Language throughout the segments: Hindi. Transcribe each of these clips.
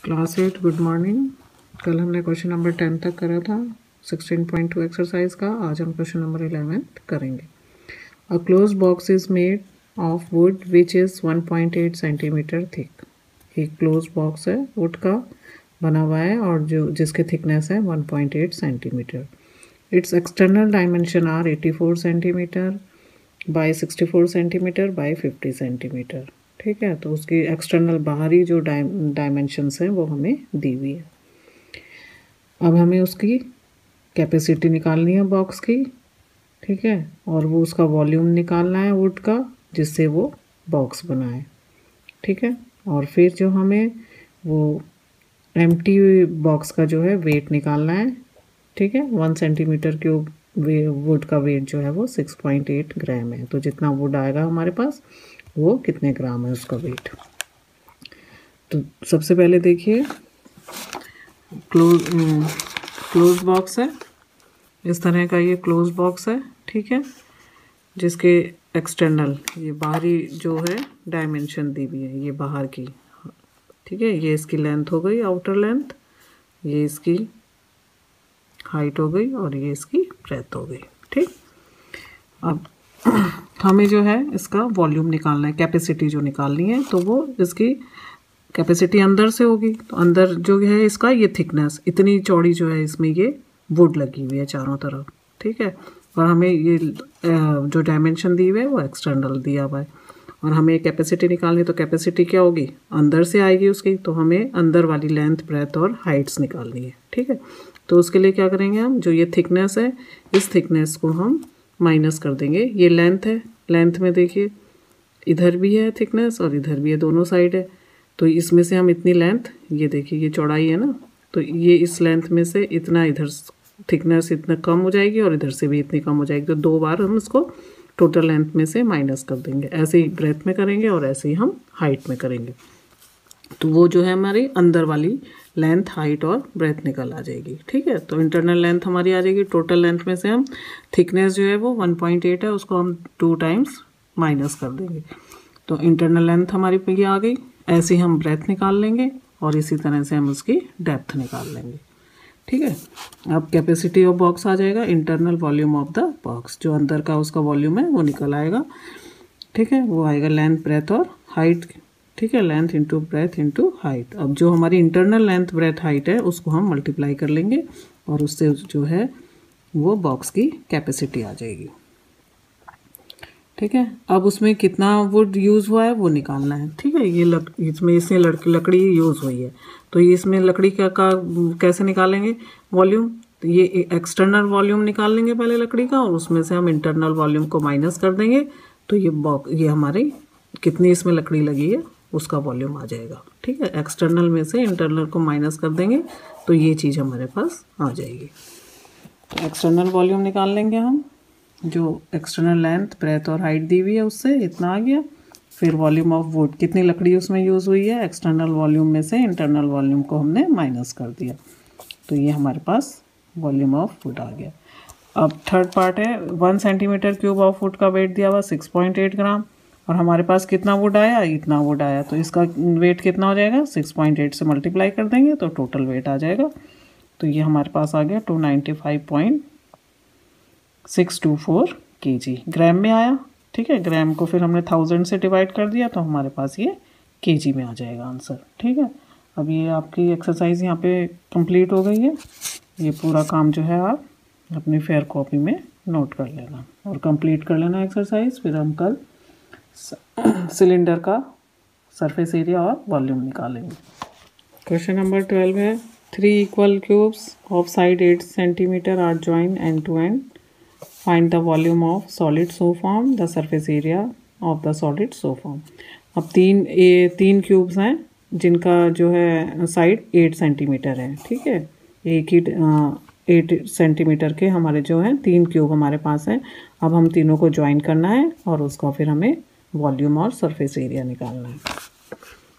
Class 8 good morning. कल हमने क्वेश्चन नंबर 10 तक करा था 16.2 एक्सरसाइज का। आज हम क्वेश्चन नंबर 11 करेंगे। A close box is made of wood which is 1.8 centimetre thick. एक क्लोज बॉक्स है, वुड का बना हुआ है और जिसके थिकनेस है 1.8 centimetre. Its external dimension are 84 centimetre by 64 centimetre by 50 centimetre. ठीक है, तो उसकी एक्सटर्नल बाहरी जो डायमेंशंस हैं वो हमें दी हुई है। अब हमें उसकी कैपेसिटी निकालनी है बॉक्स की। ठीक है, और वो उसका वॉल्यूम निकालना है वुड का जिससे वो बॉक्स बना है। ठीक है, और फिर जो हमें वो एम्प्टी बॉक्स का जो है वेट निकालना है। ठीक है, 1 सेंटीमीटर क्यूब वुड का वेट जो है वो 6.8 ग्राम है। तो जितना वुड आएगा हमारे पास वो कितने ग्राम है उसका वेट। तो सबसे पहले देखिए क्लोज बॉक्स है, इस तरह का ये क्लोज बॉक्स है। ठीक है, जिसके एक्सटर्नल ये बाहरी जो है डायमेंशन दी हुई है ये बाहर की। ठीक है, ये इसकी लेंथ हो गई, आउटर लेंथ, ये इसकी हाइट हो गई और ये इसकी ब्रेथ हो गई। ठीक, अब हमें जो है इसका वॉल्यूम निकालना है, कैपेसिटी जो निकालनी है। तो वो इसकी कैपेसिटी अंदर से होगी, तो अंदर जो है इसका ये थिकनेस इतनी चौड़ी जो है इसमें ये वुड लगी हुई है चारों तरफ। ठीक है, और हमें ये जो डायमेंशन दी हुई है वो एक्सटर्नल दिया हुआ है और हमें कैपेसिटी निकालनी। तो कैपेसिटी क्या होगी, अंदर से आएगी उसकी, तो हमें अंदर वाली लेंथ, ब्रेथ और हाइट्स निकालनी है। ठीक है, तो उसके लिए क्या करेंगे हम, जो ये थिकनेस है इस थिकनेस को हम माइनस कर देंगे। ये लेंथ है, लेंथ में देखिए इधर भी है थिकनेस और इधर भी है, दोनों साइड है। तो इसमें से हम इतनी लेंथ, ये देखिए ये चौड़ाई है ना, तो ये इस लेंथ में से इतना इधर थिकनेस इतना कम हो जाएगी और इधर से भी इतनी कम हो जाएगी। तो 2 बार हम इसको टोटल लेंथ में से माइनस कर देंगे। ऐसे ही ब्रेथ में करेंगे और ऐसे ही हम हाइट में करेंगे। तो वो जो है हमारी अंदर वाली लेंथ, हाइट और ब्रेथ निकल आ जाएगी। ठीक है, तो इंटरनल लेंथ हमारी आ जाएगी। टोटल लेंथ में से हम थिकनेस जो है वो 1.8 है, उसको हम 2 टाइम्स माइनस कर देंगे। तो इंटरनल लेंथ हमारी ये आ गई। ऐसे ही हम ब्रेथ निकाल लेंगे और इसी तरह से हम उसकी डेप्थ निकाल लेंगे। ठीक है, अब कैपेसिटी ऑफ बॉक्स आ जाएगा, internal volume of the box, जो अंदर का उसका वॉल्यूम है वो निकल आएगा। ठीक है, वो आएगा लेंथ, ब्रेथ और हाइट। ठीक है, length into breadth into height. अब जो हमारी इंटरनल लेंथ, ब्रेथ, हाइट है उसको हम मल्टीप्लाई कर लेंगे और उससे जो है वो बॉक्स की कैपेसिटी आ जाएगी। ठीक है, अब उसमें कितना वुड यूज़ हुआ है वो निकालना है। ठीक है, ये इसमें लकड़ी यूज़ हुई है, तो ये इसमें लकड़ी का कैसे निकालेंगे वॉल्यूम। तो ये एक्सटर्नल वॉल्यूम निकाल लेंगे पहले लकड़ी का और उसमें से हम इंटरनल वॉल्यूम को माइनस कर देंगे। तो ये हमारी कितनी इसमें लकड़ी लगी है उसका वॉल्यूम आ जाएगा। ठीक है, एक्सटर्नल में से इंटरनल को माइनस कर देंगे तो ये चीज़ हमारे पास आ जाएगी। तो एक्सटर्नल वॉल्यूम निकाल लेंगे हम, जो एक्सटर्नल लेंथ, ब्रेथ और हाइट दी हुई है उससे इतना आ गया। फिर वॉल्यूम ऑफ वुड, कितनी लकड़ी उसमें यूज़ हुई है, एक्सटर्नल वॉल्यूम में से इंटरनल वॉल्यूम को हमने माइनस कर दिया। तो ये हमारे पास वॉल्यूम ऑफ वुड आ गया। अब थर्ड पार्ट है, 1 सेंटीमीटर क्यूब ऑफ वुड का वेट दिया हुआ 6.8 ग्राम और हमारे पास कितना वुड आया, इतना वुड आया। तो इसका वेट कितना हो जाएगा, 6.8 से मल्टीप्लाई कर देंगे तो टोटल वेट आ जाएगा। तो ये हमारे पास आ गया 295.624 kg, ग्राम में आया। ठीक है, ग्राम को फिर हमने 1000 से डिवाइड कर दिया तो हमारे पास ये kg में आ जाएगा आंसर। ठीक है, अब ये आपकी एक्सरसाइज यहाँ पे कंप्लीट हो गई है। ये पूरा काम जो है आप अपनी फेयर कॉपी में नोट कर लेना और कंप्लीट कर लेना एक्सरसाइज। फिर हम कल सिलेंडर का सरफेस एरिया और वॉल्यूम निकालेंगे। क्वेश्चन नंबर 12 है, 3 equal cubes of side 8 centimetre are join end to end. Find the volume of solid so form, the surface area of the solid so form. अब तीन क्यूब्स हैं जिनका जो है साइड 8 सेंटीमीटर है। ठीक है, एक ही 8 सेंटीमीटर के हमारे जो हैं 3 क्यूब हमारे पास हैं। अब हम तीनों को ज्वाइन करना है और उसका फिर हमें वॉल्यूम और सरफेस एरिया निकालना है।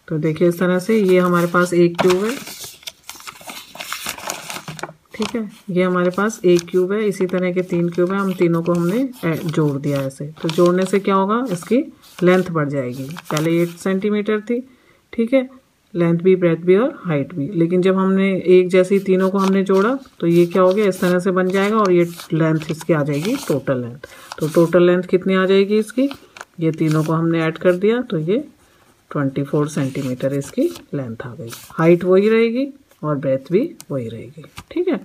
तो देखिए इस तरह से ये हमारे पास एक क्यूब है। ठीक है, ये हमारे पास एक क्यूब है, इसी तरह के 3 क्यूब है, हम तीनों को हमने जोड़ दिया ऐसे। तो जोड़ने से क्या होगा, इसकी लेंथ बढ़ जाएगी। पहले 8 सेंटीमीटर थी, ठीक है, लेंथ भी, ब्रेथ भी और हाइट भी। लेकिन जब हमने एक जैसी तीनों को हमने जोड़ा तो ये क्या हो गया, इस तरह से बन जाएगा और ये लेंथ इसकी आ जाएगी टोटल लेंथ। तो टोटल लेंथ कितनी आ जाएगी इसकी, ये तीनों को हमने ऐड कर दिया तो ये 24 सेंटीमीटर इसकी लेंथ आ गई। हाइट वही रहेगी और ब्रेथ भी वही रहेगी। ठीक है,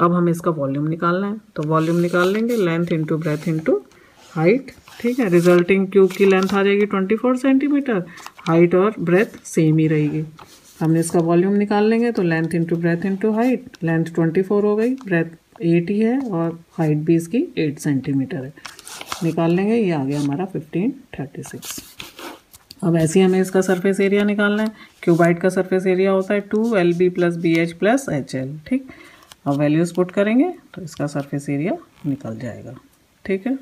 अब हमें इसका वॉल्यूम निकालना है, तो वॉल्यूम निकाल लेंगे length into breadth into height. ठीक है, रिजल्टिंग क्यूब की लेंथ आ जाएगी 24 सेंटीमीटर, हाइट और ब्रेथ सेम ही रहेगी। हमने इसका वॉल्यूम निकाल लेंगे तो length into breadth into height, length 24 हो गई, ब्रेथ 8 ही है और हाइट भी इसकी 8 सेंटीमीटर है। निकाल लेंगे, ये आ गया हमारा 1536। अब ऐसे ही हमें इसका सरफेस एरिया निकालना है। क्यूबाइड का सरफेस एरिया होता है 2LB + BH + HL। ठीक, अब वैल्यूज़ पुट करेंगे तो इसका सरफेस एरिया निकल जाएगा। ठीक है।